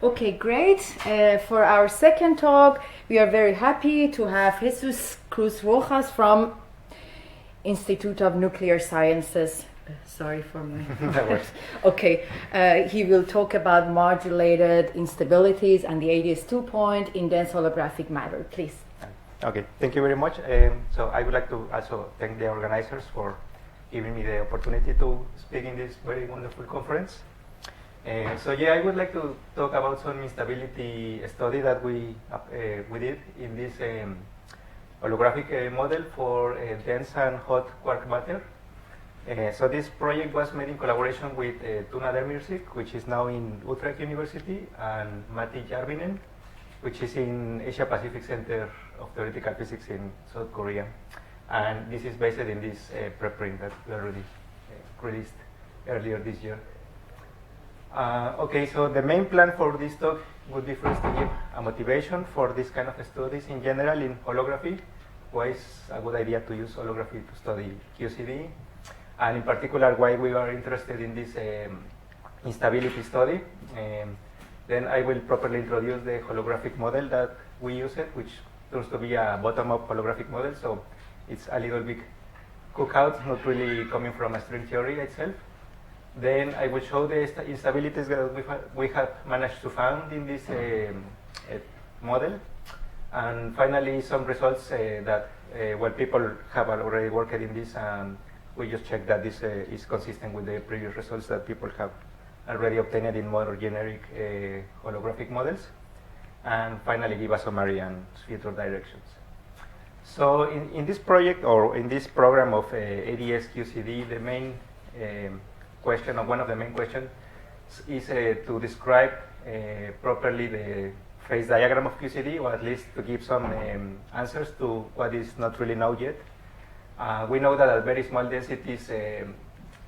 Okay, great. For our second talk, we are very happy to have Jesus Cruz Rojas from Institute of Nuclear Sciences. Sorry for me. That works. Okay, he will talk about modulated instabilities and the ADS2 point in dense holographic matter. Please. Okay, thank you very much. So I would like to also thank the organizers for giving me the opportunity to speak in this very wonderful conference. So yeah, I would like to talk about some instability study that we did in this holographic model for dense and hot quark matter. So this project was made in collaboration with Tuna Demirsik, which is now in Utrecht University, and Matti Järvinen, which is in Asia Pacific Center of Theoretical Physics in South Korea. And this is based in this preprint that we already released earlier this year. Okay, so the main plan for this talk would be first to give a motivation for this kind of studies in general in holography. Why it's a good idea to use holography to study QCD, and in particular why we are interested in this instability study. Then I will properly introduce the holographic model that we use it, which turns to be a bottom-up holographic model, so it's a little bit cookout, not really coming from a string theory itself. Then I will show the instabilities that we have managed to find in this model, and finally some results that people have already worked in this, and we just check that this is consistent with the previous results that people have already obtained in more generic holographic models, and finally give a summary and future directions. So in this project, or in this program of ADS QCD, the main question, or one of the main questions, is to describe properly the phase diagram of QCD, or at least to give some answers to what is not really known yet. We know that at very small densities,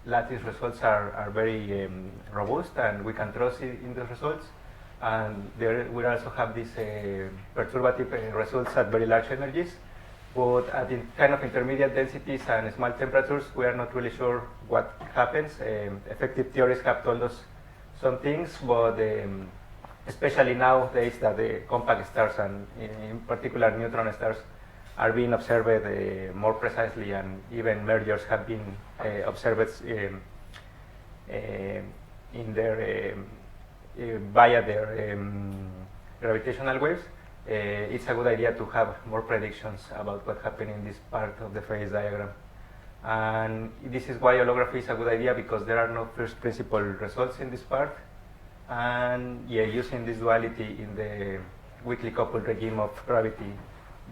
lattice results are very robust, and we can trust in the results. And there we also have these perturbative results at very large energies. But at the kind of intermediate densities and small temperatures, we are not really sure what happens. Effective theories have told us some things, but especially nowadays that the compact stars, and in particular neutron stars, are being observed more precisely, and even mergers have been observed in their via their gravitational waves. It's a good idea to have more predictions about what happened in this part of the phase diagram. And this is why holography is a good idea, because there are no first principle results in this part. And yeah, using this duality in the weakly coupled regime of gravity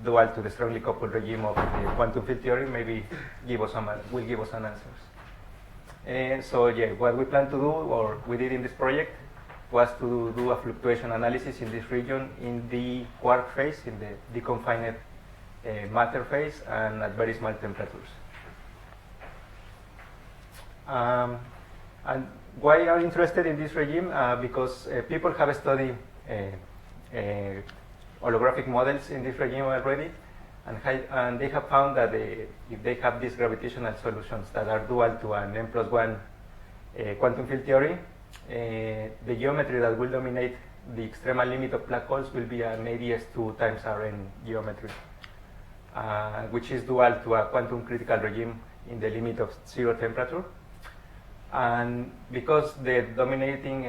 dual to the strongly coupled regime of the quantum field theory maybe will give us an answers. So yeah, what we plan to do, or we did in this project, was to do a fluctuation analysis in this region in the quark phase, in the deconfined matter phase, and at very small temperatures. And why are interested in this regime? Because people have studied holographic models in this regime already, and they have found that if they have these gravitational solutions that are dual to an n+1 quantum field theory, the geometry that will dominate the extremal limit of black holes will be an ADS2 times Rn geometry, which is dual to a quantum critical regime in the limit of 0 temperature. And because the dominating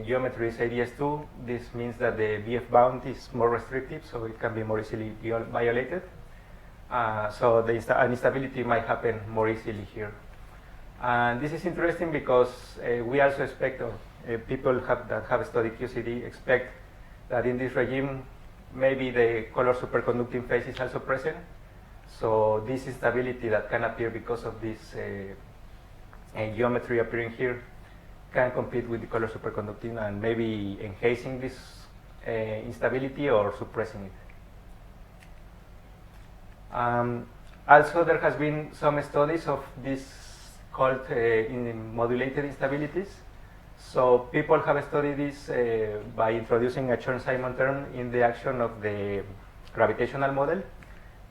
geometry is ADS2, this means that the BF bound is more restrictive, so it can be more easily violated. So the instability might happen more easily here. And this is interesting because we also expect, people that have studied QCD expect that in this regime, maybe the color superconducting phase is also present. So this instability that can appear because of this geometry appearing here can compete with the color superconducting and maybe enhancing this instability or suppressing it. Also, there has been some studies of this called modulated instabilities. So people have studied this by introducing a Chern-Simons term in the action of the gravitational model.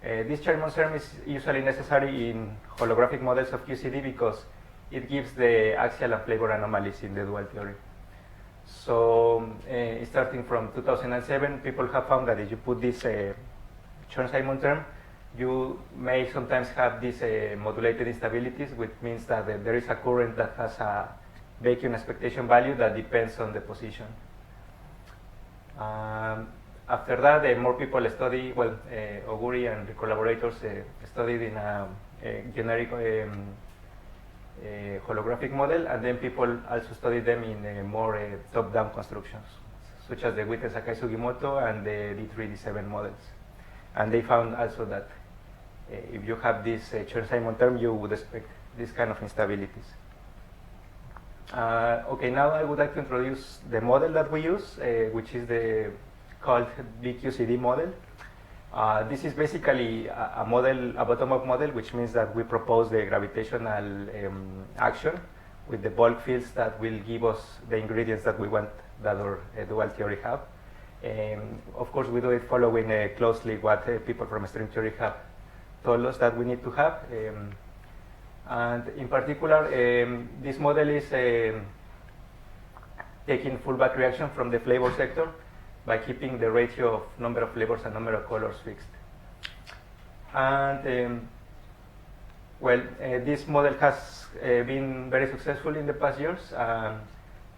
This Chern-Simons term is usually necessary in holographic models of QCD because it gives the axial and flavor anomalies in the dual theory. So starting from 2007, people have found that if you put this Chern-Simon term, you may sometimes have these modulated instabilities, which means that there is a current that has a vacuum expectation value that depends on the position. After that, more people study, well, Oguri and the collaborators studied in a generic holographic model, and then people also studied them in more top-down constructions, such as the Witten Sakai Sugimoto and the D3, D7 models. And they found also that if you have this Chern-Simon term, you would expect this kind of instabilities. Okay, now I would like to introduce the model that we use, which is the called BQCD model. This is basically a model, a bottom-up model, which means that we propose the gravitational action with the bulk fields that will give us the ingredients that we want that our dual theory have. Of course, we do it following closely what people from string theory have told us that we need to have. And in particular, this model is taking full back reaction from the flavor sector by keeping the ratio of number of flavors and number of colors fixed. And well, this model has been very successful in the past years.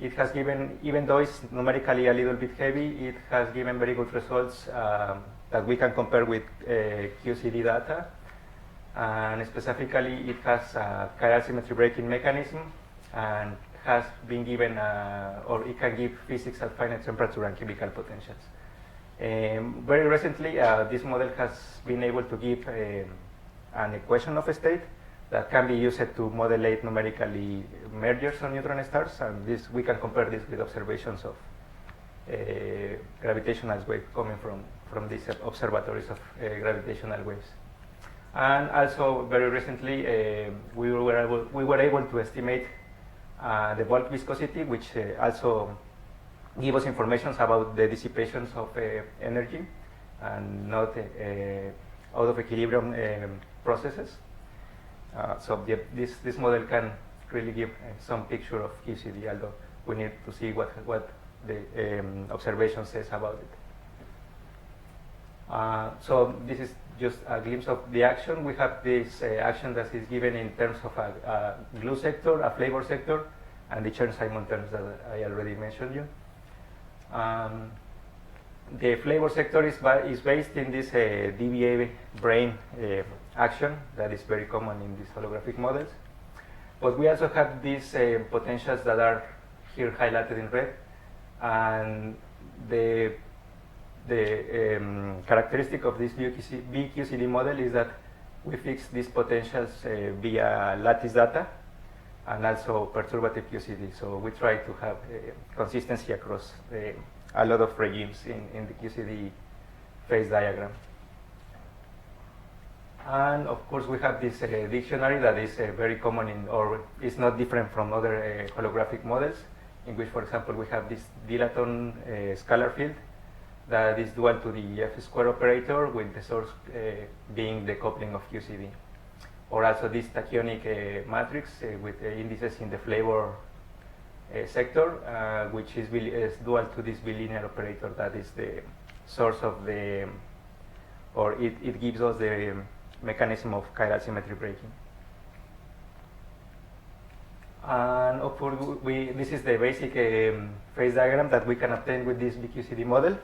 It has given, even though it's numerically a little bit heavy, it has given very good results that we can compare with QCD data. And specifically, it has a chiral symmetry breaking mechanism and has been given, or it can give physics at finite temperature and chemical potentials. Very recently, this model has been able to give an equation of a state that can be used to modulate numerically mergers on neutron stars, and this we can compare this with observations of gravitational waves coming from these observatories of gravitational waves. And also, very recently, we were able to estimate the bulk viscosity, which also give us information about the dissipations of energy and not out of equilibrium processes. So this model can really give some picture of QCD, although we need to see what the observation says about it. So this is just a glimpse of the action. We have this action that is given in terms of a glue sector, a flavor sector, and the Chern-Simon terms that I already mentioned you. The flavor sector is based in this DBA brain action that is very common in these holographic models. But we also have these potentials that are here highlighted in red, and the characteristic of this BQCD model is that we fix these potentials via lattice data and also perturbative QCD. So we try to have consistency across a lot of regimes in the QCD phase diagram. And of course, we have this dictionary that is very common or is not different from other holographic models, in which, for example, we have this dilaton scalar field that is dual to the F-square operator, with the source being the coupling of QCD. Or also this tachyonic matrix with indices in the flavor sector, which is dual to this bilinear operator that is the source of the, or it gives us the mechanism of chiral symmetry breaking. And of course, this is the basic phase diagram that we can obtain with this BQCD model.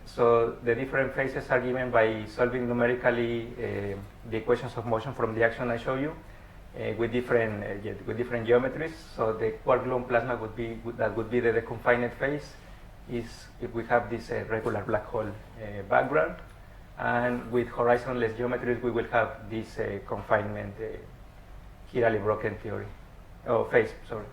So the different phases are given by solving numerically the equations of motion from the action I show you with different geometries. So the quark gluon plasma would be the deconfined phase, is if we have this regular black hole background, and with horizonless geometries we will have this confinement chirally broken theory phase. Sorry.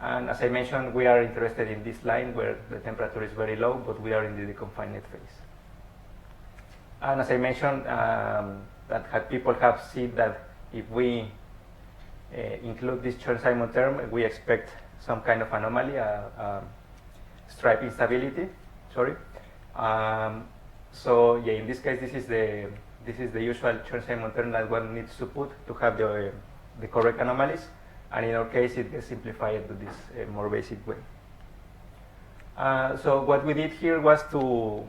And as I mentioned, we are interested in this line where the temperature is very low, but we are in the deconfined phase. And as I mentioned, that people have seen that if we include this Chern-Simon term, we expect some kind of anomaly, stripe instability. Sorry. So yeah, in this case, this is the usual Chern-Simon term that one needs to put to have the correct anomalies. and in our case it gets simplified to this more basic way. So what we did here was to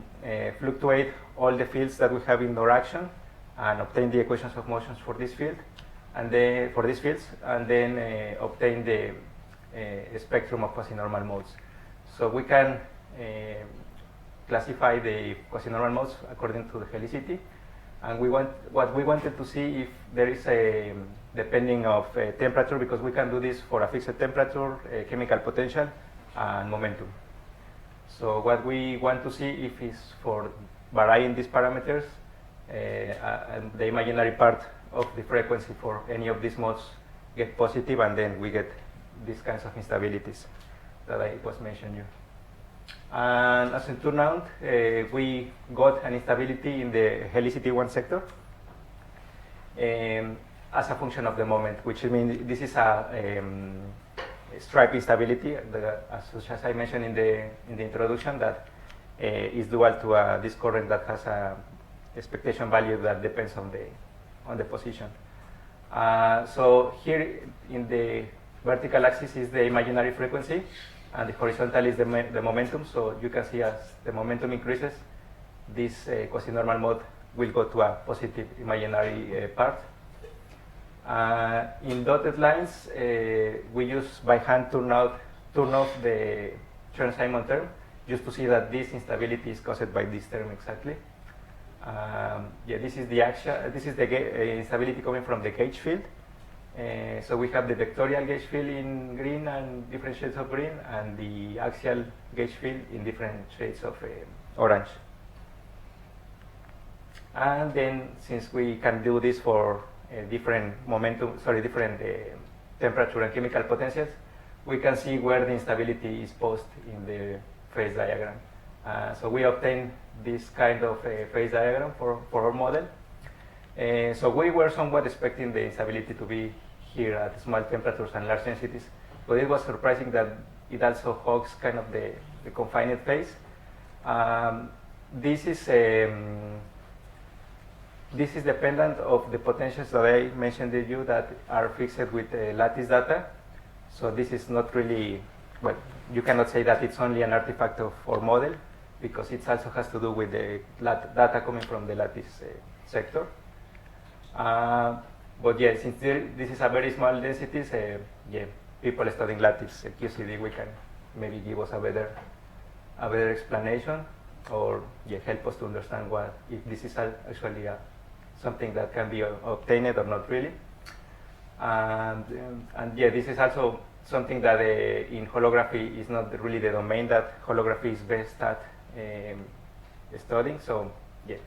fluctuate all the fields that we have in our action and obtain the equations of motions for this field, and then for these fields, and then obtain the spectrum of quasi-normal modes. So we can classify the quasi-normal modes according to the helicity, and what we wanted to see if there is a depending of temperature, because we can do this for a fixed temperature, chemical potential, and momentum. So what we want to see if is for varying these parameters, and the imaginary part of the frequency for any of these modes get positive, and then we get these kinds of instabilities that I was mentioning you. And as it turned out, we got an instability in the helicity 1 sector as a function of the moment, which means this is a stripe instability, such as I mentioned in the introduction, that is dual to this current that has a expectation value that depends on the position. So here in the vertical axis is the imaginary frequency, and the horizontal is the momentum. So you can see as the momentum increases, this quasi-normal mode will go to a positive imaginary part. In dotted lines, we use by hand turn off the Chern-Simon term, just to see that this instability is caused by this term exactly. Yeah, this is the action. This is the instability coming from the gauge field. So we have the vectorial gauge field in green and different shades of green, and the axial gauge field in different shades of orange. And then, since we can do this for different temperature and chemical potentials, we can see where the instability is posed in the phase diagram. So we obtain this kind of phase diagram for our model. So we were somewhat expecting the instability to be here at small temperatures and large densities, but it was surprising that it also hogs kind of the confined phase. This is dependent of the potentials that I mentioned to you that are fixed with lattice data. So this is not really, well, you cannot say that it's only an artifact of our model, because it also has to do with the data coming from the lattice sector. But yeah, since this is a very small densities, yeah, people studying lattice QCD, we can maybe give us a better explanation, or yeah, help us to understand if this is actually something that can be obtained or not really. And yeah, this is also something that in holography is not really the domain that holography is best at studying. So yeah,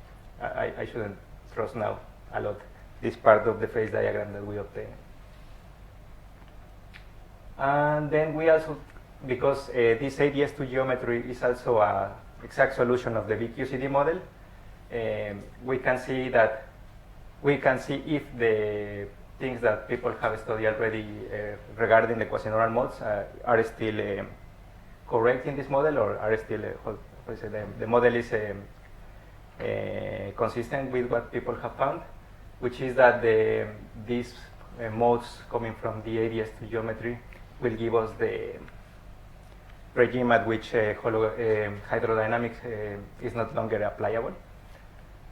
I shouldn't trust now a lot this part of the phase diagram that we obtain. And then we also, because this ADS2 geometry is also an exact solution of the VQCD model, we can see if the things that people have studied already regarding the quasi-normal modes are still correct in this model, or are still the model is consistent with what people have found, which is that these modes coming from the ADS2 geometry will give us the regime at which hydrodynamics is not longer applicable.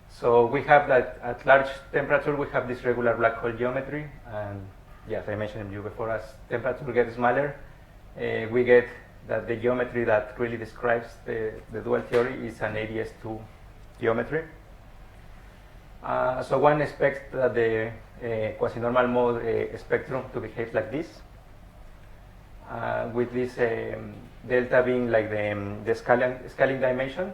So we have that at large temperature we have this regular black hole geometry, and yes, I mentioned you before, as temperature gets smaller, we get that the geometry that really describes the dual theory is an ADS2 geometry. So one expects that the quasi-normal mode spectrum to behave like this, with this delta being like the scaling dimension,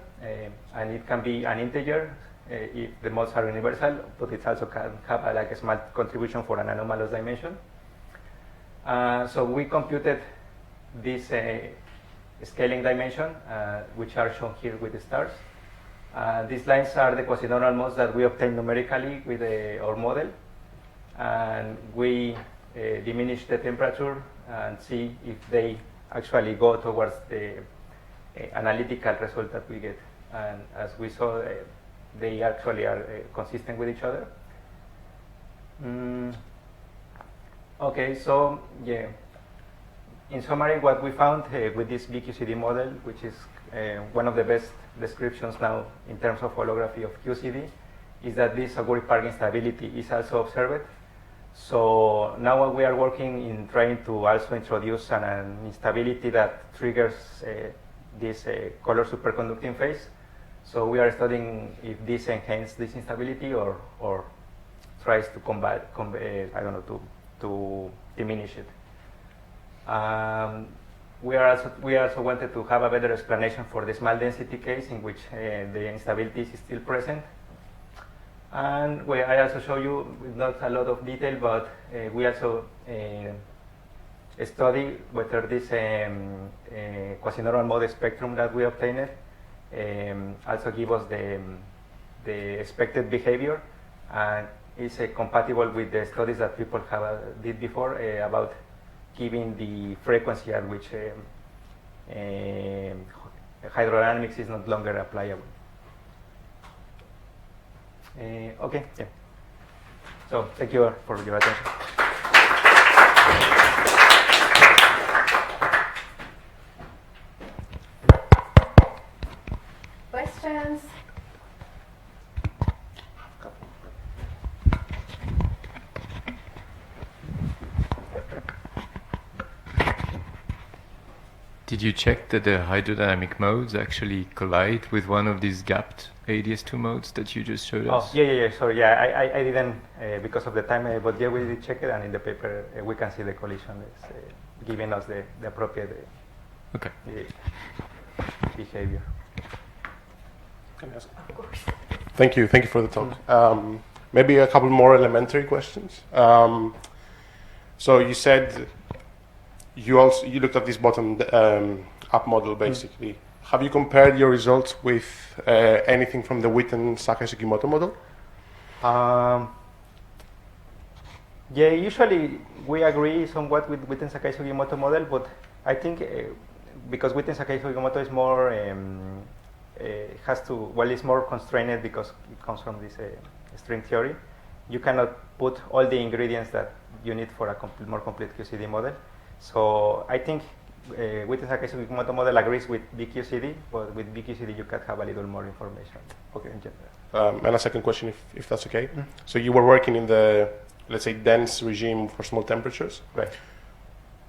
and it can be an integer if the modes are universal, but it also can have like a small contribution for an anomalous dimension. So we computed this scaling dimension, which are shown here with the stars. These lines are the quasi-normal modes that we obtain numerically with our model, and we diminish the temperature and see if they actually go towards the analytical result that we get. And as we saw, they actually are consistent with each other. Okay, so yeah, in summary, what we found with this BQCD model, which is one of the best descriptions now in terms of holography of QCD, is that this Augury Park instability is also observed. So now we are working in trying to also introduce an instability that triggers this color superconducting phase. So we are studying if this enhances this instability or tries to combat, I don't know, to diminish it. We also wanted to have a better explanation for the small density case in which the instability is still present. And I also show you, with not a lot of detail, but we also study whether this quasi-normal mode spectrum that we obtained also give us the expected behavior, and is compatible with the studies that people did before about giving the frequency at which hydrodynamics is not longer applicable. Okay, yeah. So thank you for your attention. Questions? Did you check that the hydrodynamic modes actually collide with one of these gapped ADS2 modes that you just showed us? Oh, yeah. Sorry, yeah, I didn't because of the time, but yeah, we did check it, and in the paper we can see the collision is giving us the appropriate Okay. behavior. Can I ask? Of course. Thank you for the talk. Maybe a couple more elementary questions. So you said you looked at this bottom up model basically. Have you compared your results with anything from the Witten Sakai Sugimoto model? Yeah, usually we agree somewhat with Witten Sakai Sugimoto model, but I think because Witten Sakai Sugimoto is more it's more constrained because it comes from this string theory. You cannot put all the ingredients that you need for a more complete QCD model. So I think Witten Sakai Sugimoto model agrees with BQCD, but with BQCD you can have a little more information. Okay. In general. And a second question, if that's okay. Mm-hmm. So you were working in the, let's say, dense regime for small temperatures. Right.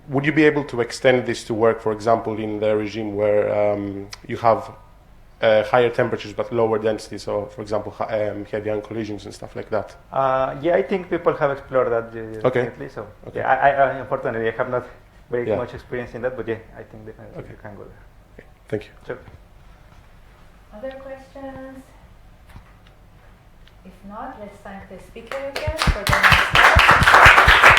Would you be able to extend this to work, for example, in the regime where you have higher temperatures but lower density? So, for example, heavy-ion collisions and stuff like that. Yeah, I think people have explored that definitely. So, okay. Yeah, I unfortunately I have not very much experience in that, but yeah, I think definitely you can go there. Okay. Thank you. Sure. Other questions? If not, let's thank the speaker again for the nice talk.